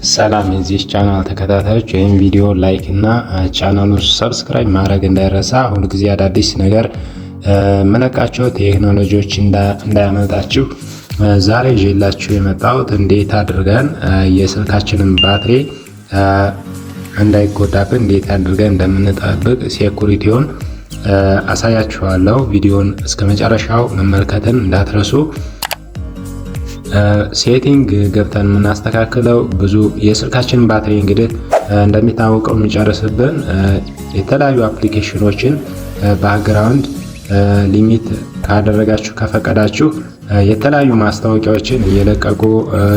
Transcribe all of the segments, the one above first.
ሰላም የዚህ ቻናል ተከታታዮች ይህን ቪዲዮ ላይክ እና ቻናሉን ሰብስክራይብ ማድረግ እንዳይረሳ። ሁል ጊዜ አዳዲስ ነገር መለቃቸው ቴክኖሎጂዎች እንዳያመልጣችሁ። ዛሬ ይዤላችሁ የመጣሁት እንዴት አድርገን የስልካችንን ባትሪ እንዳይጎዳብን እንዴት አድርገን እንደምንጠብቅ ሴኩሪቲውን አሳያችኋለሁ። ቪዲዮን እስከ መጨረሻው መመልከትን እንዳትረሱ። ሴቲንግ ገብተን የምናስተካክለው ብዙ የስልካችን ባትሪ እንግዲህ እንደሚታወቀው የሚጨርስብን የተለያዩ አፕሊኬሽኖችን ባክግራውንድ ሊሚት ካደረጋችሁ ከፈቀዳችሁ የተለያዩ ማስታወቂያዎችን እየለቀቁ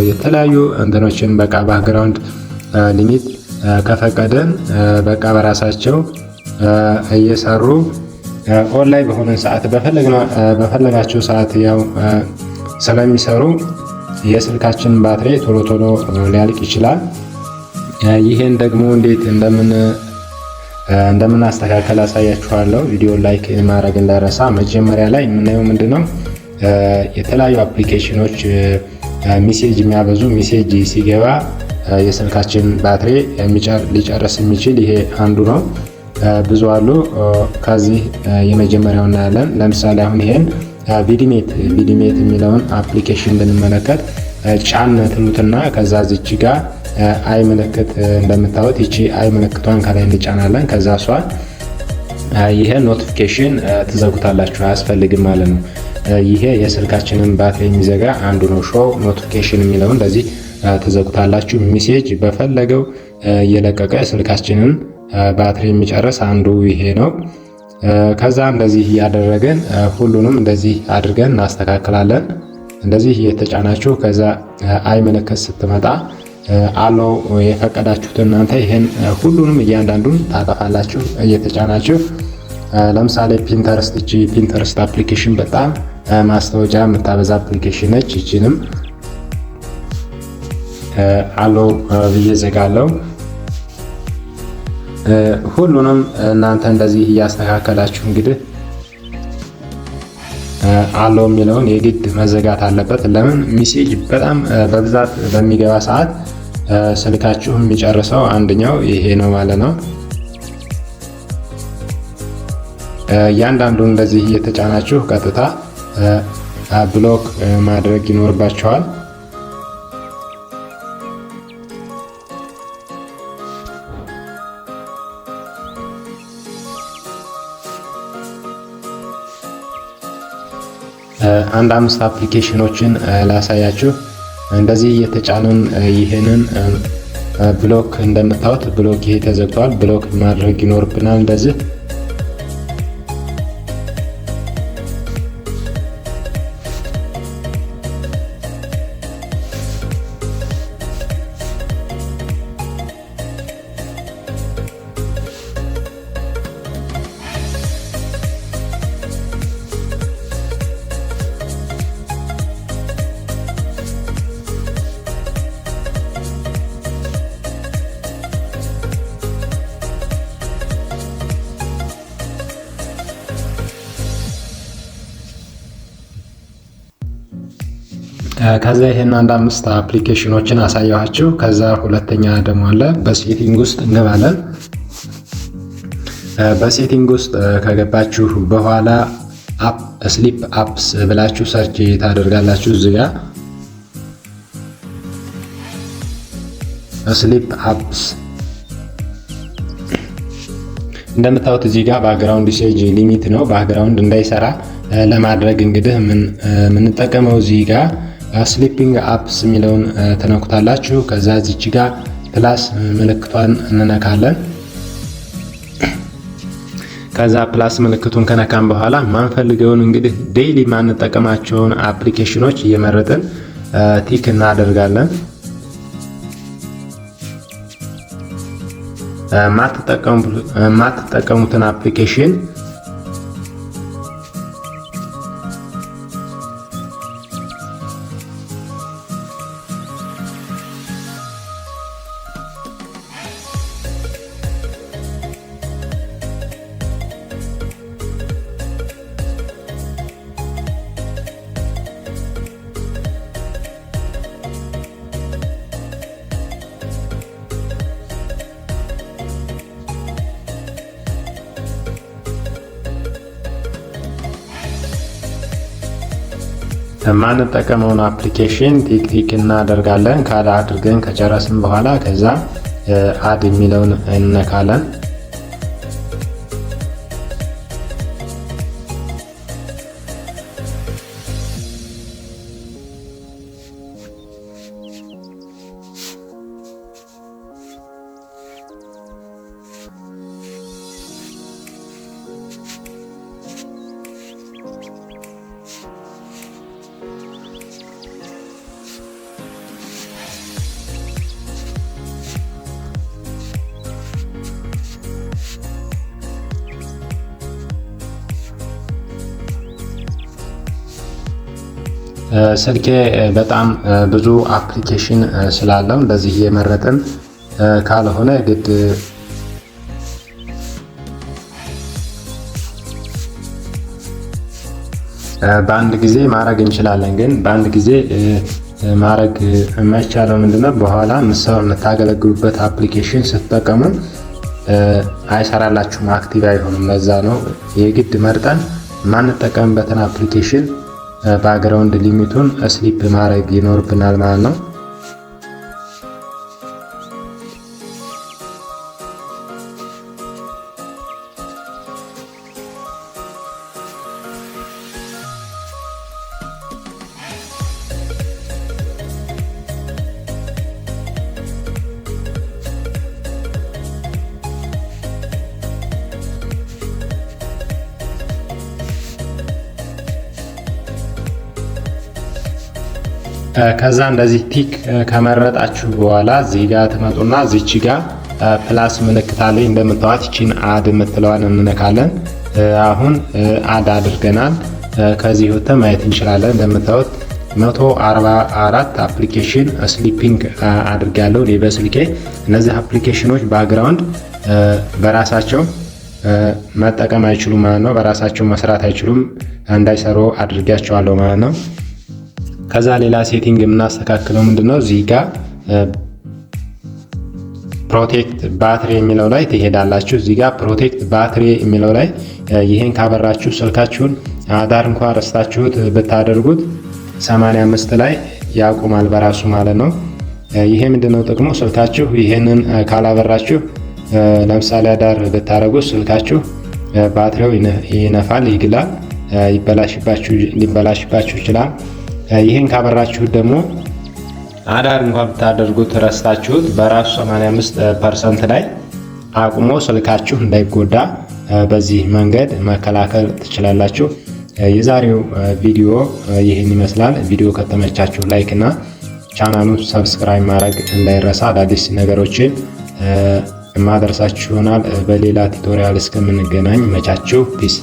የተለያዩ እንትኖችን በቃ ባክግራውንድ ሊሚት ከፈቀደን በቃ በራሳቸው እየሰሩ ኦንላይን በሆነ ሰዓት በፈለጋችሁ ሰዓት ያው ስለሚሰሩ የስልካችን ባትሪ ቶሎ ቶሎ ሊያልቅ ይችላል። ይሄን ደግሞ እንዴት እንደምናስተካከል አሳያችኋለሁ። ቪዲዮ ላይክ ማድረግ እንዳይረሳ። መጀመሪያ ላይ የምናየው ምንድነው የተለያዩ አፕሊኬሽኖች ሜሴጅ የሚያበዙ ሜሴጅ ሲገባ የስልካችን ባትሪ ሊጨርስ የሚችል ይሄ አንዱ ነው። ብዙ አሉ። ከዚህ የመጀመሪያው እናያለን። ለምሳሌ አሁን ይሄን ቪዲሜት የሚለውን አፕሊኬሽን ብንመለከት ጫን ትሉትና ከዛ እዚች ጋር አይ ምልክት እንደምታዩት ይቺ አይ ምልክቷን ከላይ እንጫናለን። ከዛ እሷን ይሄ ኖቲፊኬሽን ትዘጉታላችሁ፣ አያስፈልግም ማለት ነው። ይሄ የስልካችንን ባትሪ የሚዘጋ አንዱ ነው። ሾው ኖቲፊኬሽን የሚለውን እንደዚህ ትዘጉታላችሁ። ሜሴጅ በፈለገው እየለቀቀ ስልካችንን ባትሪ የሚጨርስ አንዱ ይሄ ነው። ከዛ እንደዚህ እያደረገን ሁሉንም እንደዚህ አድርገን እናስተካክላለን። እንደዚህ እየተጫናችሁ ከዛ አይ ምልክት ስትመጣ አለው የፈቀዳችሁት እናንተ ይሄን ሁሉንም እያንዳንዱን ታጠፋላችሁ እየተጫናችሁ። ለምሳሌ ፒንተረስት አፕሊኬሽን በጣም ማስታወቂያ የምታበዛ አፕሊኬሽን ነች። ይችንም አለው ብዬ ዘጋለው። ሁሉንም እናንተ እንደዚህ እያስተካከላችሁ እንግዲህ አለው የሚለውን የግድ መዘጋት አለበት። ለምን ሜሴጅ በጣም በብዛት በሚገባ ሰዓት ስልካችሁ የሚጨርሰው አንደኛው ይሄ ነው ማለት ነው። እያንዳንዱን እንደዚህ እየተጫናችሁ ቀጥታ ብሎክ ማድረግ ይኖርባችኋል። አንድ 5 አፕሊኬሽኖችን ላሳያችሁ። እንደዚህ እየተጫኑን ይሄንን ብሎክ እንደምታዩት ብሎክ ይሄ ተዘግቷል። ብሎክ ማድረግ ይኖርብናል እንደዚህ። ከዛ ይሄን አንድ 5 አፕሊኬሽኖችን አሳያችሁ። ከዛ ሁለተኛ ደግሞ አለ በሴቲንግ ውስጥ እንገባለን። በሴቲንግ ውስጥ ከገባችሁ በኋላ ስሊፕ አፕስ ብላችሁ ሰርች ታደርጋላችሁ። እዚህ ጋር ስሊፕ አፕስ እንደምታዩት እዚህ ጋር ባክግራውንድ ዩሴጅ ሊሚት ነው። ባክግራውንድ እንዳይሰራ ለማድረግ እንግዲህ የምንጠቀመው እዚህ ጋር ስሊፒንግ አፕስ የሚለውን ተነኩታላችሁ። ከዛ እዚች ጋር ፕላስ ምልክቷን እንነካለን። ከዛ ፕላስ ምልክቱን ከነካን በኋላ ማንፈልገውን እንግዲህ ዴይሊ ማንጠቀማቸውን አፕሊኬሽኖች እየመረጥን ቲክ እናደርጋለን። ማትጠቀሙትን አፕሊኬሽን የማንጠቀመውን አፕሊኬሽን ቲክ እናደርጋለን። ካለ አድርገን ከጨረስን በኋላ ከዛ አድ የሚለውን እንነካለን። ስልኬ በጣም ብዙ አፕሊኬሽን ስላለው እንደዚህ እየመረጥን ካልሆነ ግድ በአንድ ጊዜ ማድረግ እንችላለን። ግን በአንድ ጊዜ ማድረግ የማይቻለው ምንድነው? በኋላ የምታገለግሉበት አፕሊኬሽን ስትጠቀሙ አይሰራላችሁም፣ አክቲቭ አይሆንም። ለዛ ነው የግድ መርጠን የማንጠቀምበትን አፕሊኬሽን ባክግራውንድ ሊሚቱን ስሊፕ ማድረግ ይኖርብናል ማለት ነው። ከዛ እንደዚህ ቲክ ከመረጣችሁ በኋላ እዚህ ጋር ትመጡና እዚች ጋር ፕላስ ምልክት አለኝ እንደምታዩት ይቺን አድ የምትለዋን እንነካለን። አሁን አድ አድርገናል። ከዚህ ወጥተን ማየት እንችላለን። እንደምታዩት 144 አፕሊኬሽን ስሊፒንግ አድርጋለሁ እኔ በስልኬ። እነዚህ አፕሊኬሽኖች ባክግራውንድ በራሳቸው መጠቀም አይችሉም ማለት ነው። በራሳቸው መስራት አይችሉም፣ እንዳይሰሩ አድርጋቸዋለሁ ማለት ነው። ከዛ ሌላ ሴቲንግ የምናስተካክለው ምንድነው? እዚህ ጋር ፕሮቴክት ባትሪ የሚለው ላይ ትሄዳላችሁ። እዚህ ጋር ፕሮቴክት ባትሪ የሚለው ላይ ይሄን ካበራችሁ ስልካችሁን አዳር እንኳን ረስታችሁት ብታደርጉት 85 ላይ ያቆማል በራሱ ማለት ነው። ይሄ ምንድነው ጥቅሙ? ስልካችሁ ይሄንን ካላበራችሁ ለምሳሌ አዳር ብታደርጉት ስልካችሁ ባትሪው ይነፋል፣ ይግላል፣ ሊበላሽባችሁ ይችላል። ይሄን ካበራችሁት ደግሞ አዳር እንኳን ብታደርጉት ረስታችሁት በራሱ 85% ላይ አቁሞ ስልካችሁ እንዳይጎዳ በዚህ መንገድ መከላከል ትችላላችሁ። የዛሬው ቪዲዮ ይህን ይመስላል። ቪዲዮ ከተመቻችሁ ላይክ እና ቻናሉን ሰብስክራይብ ማድረግ እንዳይረሳ። አዳዲስ ነገሮችን ማድረሳችሁ ይሆናል። በሌላ ቱቶሪያል እስከምንገናኝ መቻችሁ። ፒስ